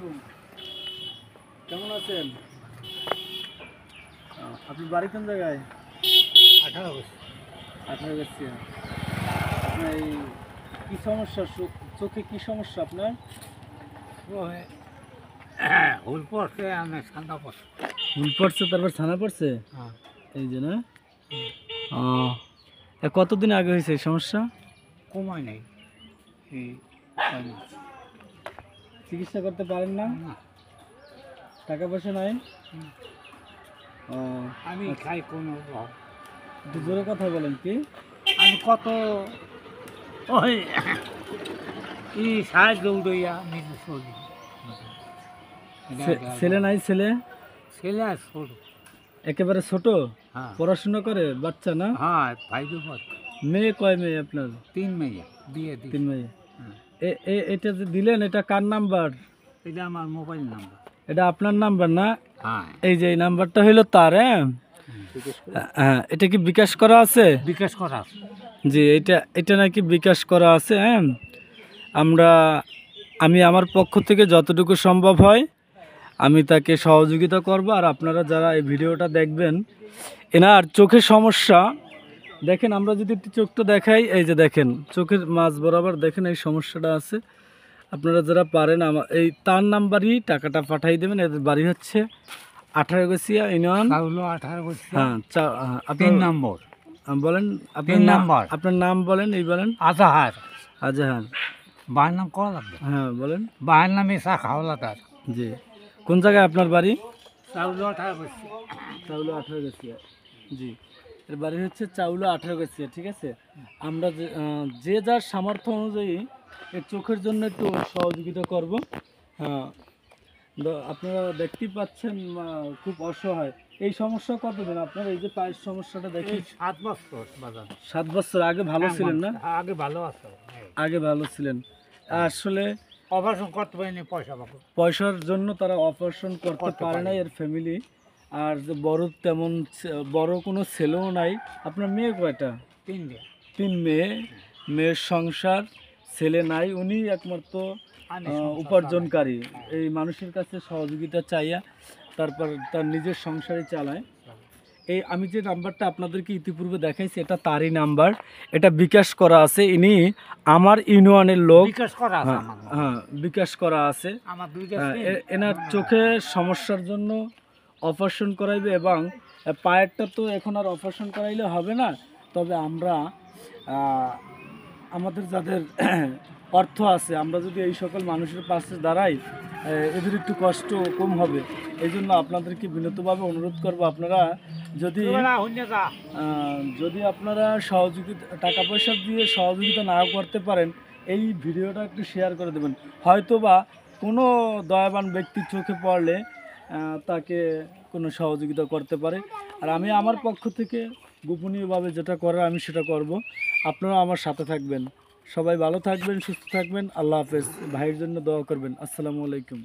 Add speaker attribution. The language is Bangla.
Speaker 1: আলাইকুম। কেমন আছেন? আপনার বাড়ি কোন জায়গায়?
Speaker 2: 18 বছর।
Speaker 1: 18 বছর। আপনার এই কি সমস্যা? চোখে কি সমস্যা আপনার?
Speaker 2: হুল পড়ছে, আমি ঠান্ডা পড়ছে।
Speaker 1: হুল পড়ছে, তারপর ছানা পড়ছে?
Speaker 2: হ্যাঁ।
Speaker 1: এই যে না? ও, কতদিন আগে হয়েছে এই সমস্যা?
Speaker 2: কমায় নাই, এই
Speaker 1: চিকিৎসা করতে পারেন না? টাকা পয়সা নাই? ও,
Speaker 2: আমি খাই কোনো
Speaker 1: একটু জোরে কথা বলেন। কি
Speaker 2: আমি কত ওই ই সাহায্য উড়ইয়া নিজে চলি।
Speaker 1: ছেলে নাই? ছেলে
Speaker 2: ছেলে আর ছোট।
Speaker 1: একেবারে ছোট?
Speaker 2: হ্যাঁ
Speaker 1: পড়াশোনা করে বাচ্চা না?
Speaker 2: হ্যাঁ, ভাই পর
Speaker 1: মেয়ে কয়? মেয়ে আপনার
Speaker 2: 3 মেয়ে বিয়ে দিই।
Speaker 1: 3 মেয়ে।
Speaker 2: হ্যাঁ।
Speaker 1: এটা যে দিলেন, এটা কার নাম্বার?
Speaker 2: এটা আমার মোবাইল নাম্বার।
Speaker 1: এটা আপনার নাম্বার না?
Speaker 2: হ্যাঁ,
Speaker 1: এই যে এই নাম্বারটা হইলো তার। হ্যাঁ, হ্যাঁ, এটা কি বিকাশ করা আছে?
Speaker 2: বিকাশ করা আছে।
Speaker 1: জি, এটা নাকি বিকাশ করা আছে। হ্যাঁ, আমি আমার পক্ষ থেকে যতটুকু সম্ভব হয় আমি তাকে সহযোগিতা করব। আর আপনারা যারা এই ভিডিওটা দেখবেন, এনার চোখের সমস্যা দেখেন, আমরা যদি একটু চোখটা দেখাই, এই যে দেখেন চোখের মাঝ বরাবর দেখেন এই সমস্যাটা আছে। আপনারা যারা পারেন এই তার নাম্বারই টাকাটা পাঠাই দেবেন। এদের বাড়ি হচ্ছে 18 গছিয়া ইউনিয়ন।
Speaker 2: 18 বছর।
Speaker 1: হ্যাঁ,
Speaker 2: তিন নম্বর।
Speaker 1: বলেন আপনার
Speaker 2: 3
Speaker 1: নাম।
Speaker 2: নাম্বার।
Speaker 1: আপনার নাম বলেন, এই বলেন।
Speaker 2: আজাহার।
Speaker 1: আজাহার।
Speaker 2: বাবার নাম কওয়া লাগবে?
Speaker 1: হ্যাঁ বলেন।
Speaker 2: বাবার নাম ইসা খাওয়ালাদার।
Speaker 1: জি, কোন জায়গায় আপনার বাড়ি?
Speaker 2: 18 বছর।
Speaker 1: চাউলো 18 গছিয়া। জি, এর বাড়ি হচ্ছে চাউলো 18 গছিয়া। ঠিক আছে, আমরা যে যার সামর্থ্য অনুযায়ী এর চোখের জন্য একটু সহযোগিতা করব। হ্যাঁ, আপনারা দেখতেই পাচ্ছেন খুব অসহায়। এই সমস্যা কতদিন আপনার? এই যে পায়ের সমস্যাটা দেখি
Speaker 2: 7 বছর বাজার।
Speaker 1: 7 বছর আগে ভালো ছিলেন না?
Speaker 2: আগে ভালো আছে।
Speaker 1: আগে ভালো ছিলেন। আসলে
Speaker 2: অপারেশন করতে পারিনি পয়সা পাবো।
Speaker 1: পয়সার জন্য তারা অপারেশন করতে পারে না এর ফ্যামিলি। আর যে বড় কোনো ছেলেও নাই। আপনার মেয়ে কয়টা? 3 মেয়ে। মেয়ের সংসার, ছেলে নাই, উনি একমাত্র উপার্জনকারী। এই মানুষের কাছে সহযোগিতা চাইয়া তারপর তার নিজের সংসারে চালায়। এই আমি যে নাম্বারটা আপনাদেরকে ইতিপূর্বে দেখাইছি, এটা তারই নাম্বার। এটা বিকাশ করা আছে। ইনি আমার ইউনিয়নের লোক।
Speaker 2: বিকাশ করা আছে।
Speaker 1: হ্যাঁ, বিকাশ করা আছে।
Speaker 2: আমার দুইটা
Speaker 1: এনার চোখের সমস্যার জন্য অপারেশন করাইবে, এবং পায়েরটা তো এখন আর অপারেশন করাইলে হবে না। তবে আমরা আমাদের যাদের অর্থ আছে, আমরা যদি এই সকল মানুষের পাশে দাঁড়াই, এদের একটু কষ্ট কম হবে। এই জন্য আপনাদেরকে বিনীতভাবে অনুরোধ করব, আপনারা যদি আপনারা টাকা পয়সা দিয়ে সহযোগিতা নাও করতে পারেন, এই ভিডিওটা একটু শেয়ার করে দেবেন। হয়তোবা কোনো দয়াবান ব্যক্তির চোখে পড়লে তাকে কোনো সহযোগিতা করতে পারে। আর আমি আমার পক্ষ থেকে গোপনীয়ভাবে যেটা করার আমি সেটা করব। আপনারা আমার সাথে থাকবেন। সবাই ভালো থাকবেন, সুস্থ থাকবেন। আল্লাহ হাফেজ। ভাইয়ের জন্য দোয়া করবেন। আসসালামু আলাইকুম।